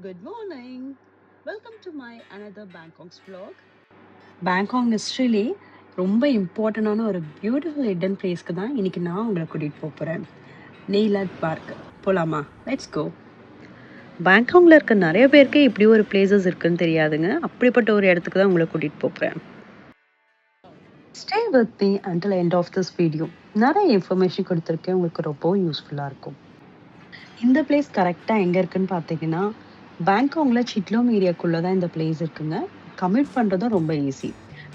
Good morning. Welcome to my another Bangkok's vlog. Bangkok ஹிஸ்ட்ரியிலே ரொம்ப இம்பார்ட்டண்டான ஒரு பியூட்டிஃபுல் ஹிடன் பிளேஸ்க்கு தான் இன்னைக்கு நான் உங்களை கூட்டிகிட்டு போகிறேன். நெய்லாட் பார்க் போகலாமா? Let's go. பேங்காக்ல இருக்க நிறைய பேருக்கு இப்படி ஒரு பிளேசஸ் இருக்குன்னு தெரியாதுங்க. அப்படிப்பட்ட ஒரு இடத்துக்கு தான் உங்களை கூட்டிகிட்டு போகிறேன். Stay with me until end of this video. நிறைய இன்ஃபர்மேஷன் கொடுத்துருக்கேன், உங்களுக்கு ரொம்ப யூஸ்ஃபுல்லாக இருக்கும். இந்த பிளேஸ் கரெக்டாக எங்கே இருக்குன்னு பார்த்தீங்கன்னா, பேங்காக்ல சிட்லோம் ஏரியாக்குள்ளே தான் இந்த பிளேஸ் இருக்குங்க. கம்யூட் பண்ணுறதும் ரொம்ப ஈஸி.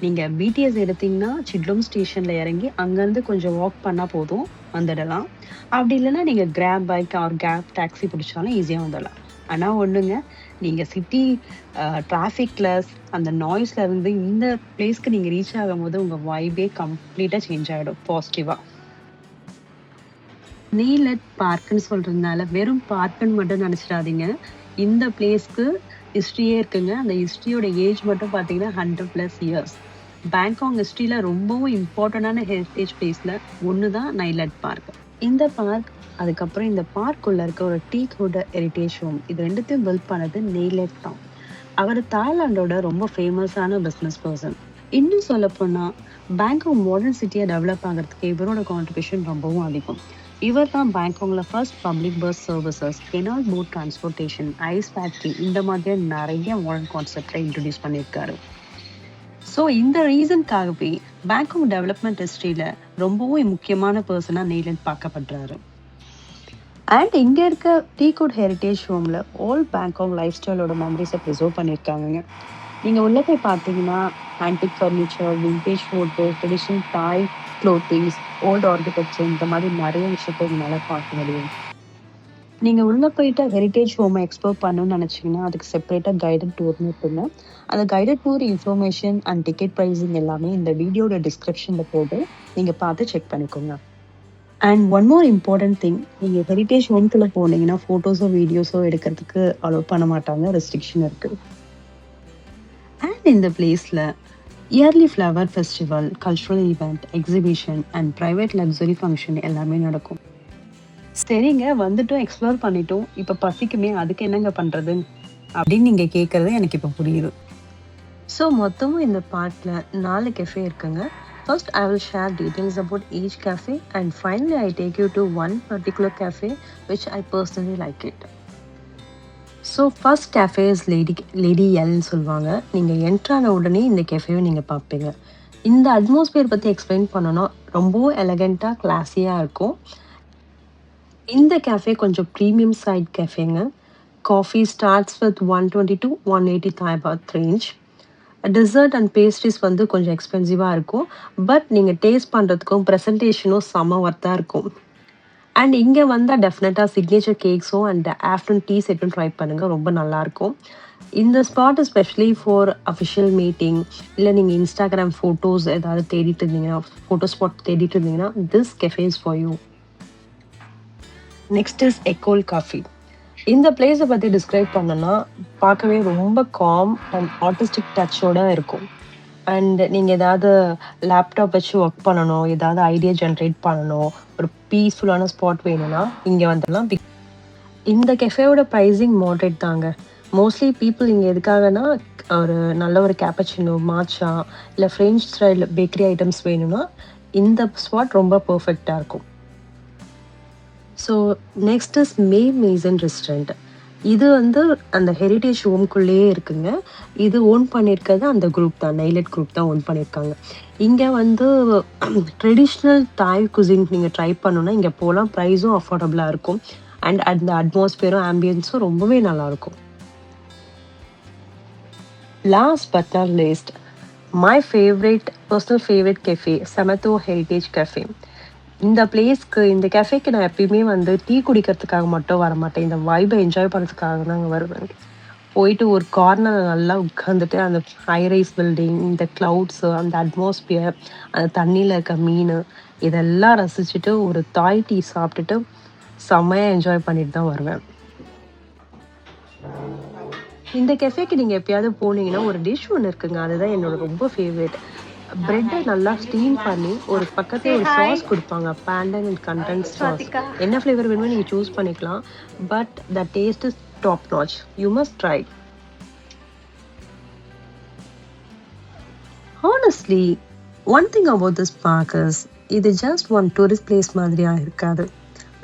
நீங்கள் பிடிஎஸ் எடுத்தீங்கன்னா சிட்லோம் ஸ்டேஷனில் இறங்கி அங்கேருந்து கொஞ்சம் வாக் பண்ணால் போதும், வந்துடலாம். அப்படி இல்லைன்னா நீங்கள் grab bike or cab taxi பிடிச்சாலும் ஈஸியாக வந்துடலாம். ஆனால் ஒன்றுங்க, நீங்கள் சிட்டி டிராஃபிக்கில் அந்த நாய்ஸில் இருந்து இந்த பிளேஸ்க்கு நீங்கள் ரீச் ஆகும்போது உங்கள் வைபே கம்ப்ளீட்டாக சேஞ்ச் ஆகிடும் பாசிட்டிவாக. நெய்லட் பார்க்குன்னு சொல்கிறதுனால வெறும் பார்க்குன்னு மட்டும் நினச்சிடாதீங்க. இந்த பிளேஸ்க்கு ஹிஸ்ட்ரியே இருக்குங்க. அந்த ஹிஸ்ட்ரியோட ஏஜ் மட்டும் பார்த்தீங்கன்னா 100+ இயர்ஸ். பேங்காக் ஹிஸ்ட்ரியில் ரொம்பவும் இம்பார்ட்டண்டான ஹெரிட்டேஜ் பிளேஸில் ஒன்று தான் நெய்லட் பார்க். இந்த பார்க், அதுக்கப்புறம் இந்த பார்க்குள்ளே இருக்க ஒரு டீக்வுட் ஹெரிட்டேஜ் ஹோம், இது ரெண்டுத்தையும் பில்ட் பண்ணது நெய்லட் தான். அவர் தாய்லாண்டோட ரொம்ப ஃபேமஸான பிஸ்னஸ் பர்சன். இன்னும் சொல்லப்போனால் பேங்காக் மாடர்ன் சிட்டியை டெவலப் ஆகிறதுக்கு இவரோட கான்ட்ரிபியூஷன் ரொம்பவும் அதிகம். இவர் தான் பேங்காக்ல first public bus services, canal boat transportation, ice factory, இந்த மாதிரி நிறைய மாடர்ன் கான்செப்டை இன்ட்ரடியூஸ் பண்ணியிருக்காரு. ஸோ இந்த ரீசனுக்காகவே பேங்காக் டெவலப்மெண்ட் ஹிஸ்ட்ரியில் ரொம்பவும் முக்கியமான பர்சனாக நெய்லட் பார்க்கப்படுறாரு. அண்ட் இங்கே இருக்க டீக்வுட் ஹெரிட்டேஜ் ஹோமில் ஆல் பேங்காக் லைஃப் ஸ்டைலோட மெமரிஸை ப்ரிசர்வ் பண்ணியிருக்காங்க. நீங்கள் உள்ள போய் பார்த்தீங்கன்னா antique furniture, vintage photo, traditional Thai clothings, old architecture, இந்த மாதிரி நிறைய விஷயத்தை உங்களால் பார்க்க முடியும். நீங்கள் உள்ளே போயிட்டு ஹெரிட்டேஜ் ஹோமை எக்ஸ்ப்ளோர் பண்ணணும்னு நினச்சிங்கன்னா அதுக்கு செப்பரேட்டாக கைடட் டூர்னு இருக்குங்க. அந்த guided tour information and ticket pricing எல்லாமே இந்த வீடியோட டிஸ்கிரிப்ஷனில் போட்டு நீங்கள் பார்த்து செக் பண்ணிக்கோங்க. And one more important thing, நீங்கள் ஹெரிட்டேஜ் ஹோம்குள்ளே போனீங்கன்னா ஃபோட்டோஸோ வீடியோஸோ எடுக்கிறதுக்கு அலோவ் பண்ண மாட்டாங்க, ரெஸ்ட்ரிக்ஷன் இருக்குது. அண்ட் இந்த பிளேஸில் early flower festival, cultural event, exhibition and private luxury function எல்லாமே நடக்கும். சரிங்க, வந்துட்டோம், எக்ஸ்ப்ளோர் பண்ணிட்டோம், இப்போ பசிக்குமே, அதுக்கு என்னங்க பண்ணுறது அப்படின்னு நீங்கள் கேட்குறது எனக்கு இப்போ புரியுது. ஸோ மொத்தமும் இந்த பார்க்கில் 4 கெஃபே இருக்குங்க. First, I will share details about each cafe and finally I take you to one particular cafe which I personally like it. So first cafe is lady எல்னு சொல்லுவாங்க. நீங்கள் என்ட்ரான உடனே இந்த கேஃபேவை நீங்கள் பார்ப்பீங்க. இந்த அட்மாஸ்பியர் பற்றி எக்ஸ்பிளைன் பண்ணோன்னா ரொம்பவும் எலகண்ட்டாக கிளாஸியாக இருக்கும். இந்த கேஃபே கொஞ்சம் ப்ரீமியம் சைட் கேஃபேங்க. Coffee starts with 120 to 180 Thai baht range. Dessert and pastries வந்து கொஞ்சம் எக்ஸ்பென்சிவாக இருக்கும், பட் நீங்கள் டேஸ்ட் பண்ணுறதுக்கும் ப்ரெசன்டேஷனும் செம ஒர்த்தாக இருக்கும். அண்ட் இங்கே வந்தால் டெஃபினட்டாக சிக்னேச்சர் கேக்ஸும் அண்ட் ஆஃப்டர்நூன் டீ செட்டும் ட்ரை பண்ணுங்கள், ரொம்ப நல்லாயிருக்கும். இந்த spot specially for official meeting, இல்லை நீங்கள் இன்ஸ்டாகிராம் ஃபோட்டோஸ் ஏதாவது தேடிட்டு இருந்தீங்கன்னா, ஃபோட்டோ ஸ்பாட் தேடிட்டு இருந்தீங்கன்னா this cafe is for you. Next is École coffee. இந்த பிளேஸை பற்றி டிஸ்கிரைப் பண்ணோன்னா பார்க்கவே ரொம்ப காம் அண்ட் ஆர்டிஸ்டிக் டச்சோடு இருக்கும். அண்ட் நீங்கள் ஏதாவது லேப்டாப் வச்சு ஒர்க் பண்ணணும், ஏதாவது ஐடியா ஜென்ரேட் பண்ணணும், ஒரு பீஸ்ஃபுல்லான ஸ்பாட் வேணும்னா இங்கே வந்துடலாம். இந்த கெஃபேவோட ப்ரைஸிங் மாடரேட் தாங்க. மோஸ்ட்லி பீப்புள் இங்கே எதுக்காகனா ஒரு நல்ல ஒரு கேப்பச்சினோ, மாச்சா இல்லை ஃப்ரெஞ்ச் ஸ்டைல் பேக்கரி ஐட்டம்ஸ் வேணும்னா இந்த ஸ்பாட் ரொம்ப பர்ஃபெக்டாக இருக்கும். So next is Mason restaurant. இது வந்து அந்த ஹெரிட்டேஜ் ஹோம்குள்ளேயே இருக்குங்க. இது ஓன் பண்ணியிருக்கிறது அந்த குரூப் தான், நெய்லட் குரூப் தான் ஓன் பண்ணியிருக்காங்க. இங்கே வந்து ட்ரெடிஷ்னல் தாய் குசின் நீங்கள் ட்ரை பண்ணணுன்னா இங்கே போகலாம். ப்ரைஸும் அஃபோர்டபுளாக இருக்கும் அண்ட் அந்த அட்மாஸ்பியரும் ஆம்பியன்ஸும் ரொம்பவே நல்லாயிருக்கும். Last but not least, my personal favourite cafe, செமத்தோ ஹெரிட்டேஜ் கெஃபே. இந்த பிளேஸ்க்கு, இந்த கேஃபேக்கு நான் எப்பயுமே வந்து டீ குடிக்கிறதுக்காக மட்டும் வரமாட்டேன், இந்த வைபை என்ஜாய் பண்ணுறதுக்காக தான் வருவேன். போயிட்டு ஒரு கார்னரில் நல்லா உட்காந்துட்டு அந்த ஹைரைஸ் பில்டிங், இந்த க்ளவுட்ஸு, அந்த அட்மாஸ்பியர், அந்த தண்ணியில் இருக்க மீன், இதெல்லாம் ரசிச்சுட்டு ஒரு தாய் டீ சாப்பிட்டுட்டு செம்மையாக என்ஜாய் பண்ணிட்டு தான் வருவேன். இந்த கெஃபேக்கு நீங்கள் எப்பயாவது போனீங்கன்னா ஒரு டிஷ் ஒன்று இருக்குங்க, அதுதான் என்னோட ரொம்ப ஃபேவரட். பிரெட்டை நல்லா ஸ்டீம் பண்ணி ஒரு பக்கத்துல ஒரு சாஸ் கொடுப்பாங்க, பேண்டன் அண்ட் கண்டென்ஸ் சாஸ். என்ன ஃப்ளேவர் வேணுமோ நீங்கள் சூஸ் பண்ணிக்கலாம், but the taste is top notch. You must try. Honestly, one thing about this park is இது just one tourist place மாதிரியா இருக்காது.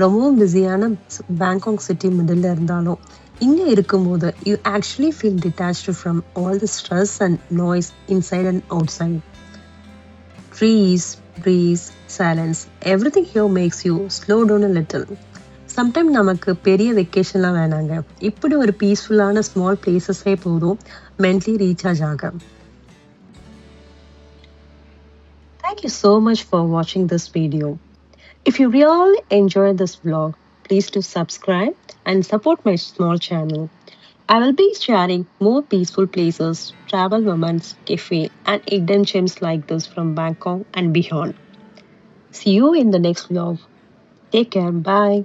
ரொம்பவும் பிஸியான பேங்காக் சிட்டி மிடில் இருந்தாலும் இங்கே இருக்கும்போது you actually feel detached from all the stress and noise inside and outside. Trees, breeze, silence, everything here makes you slow down a little. Sometime நமக்கு பெரிய வெக்கேஷன்லாம் வேணாங்க, இப்படி ஒரு பீஸ்ஃபுல்லான ஸ்மால் பிளேசஸே போதும் மென்ட்லி ரீசார்ஜ் ஆக. Thank you so much for watching this video. If you really enjoyed this vlog, please do subscribe and support my small channel. I will be sharing more peaceful places, travel moments, cafe and hidden gems like this from Bangkok and beyond. See you in the next vlog. Take care. Bye.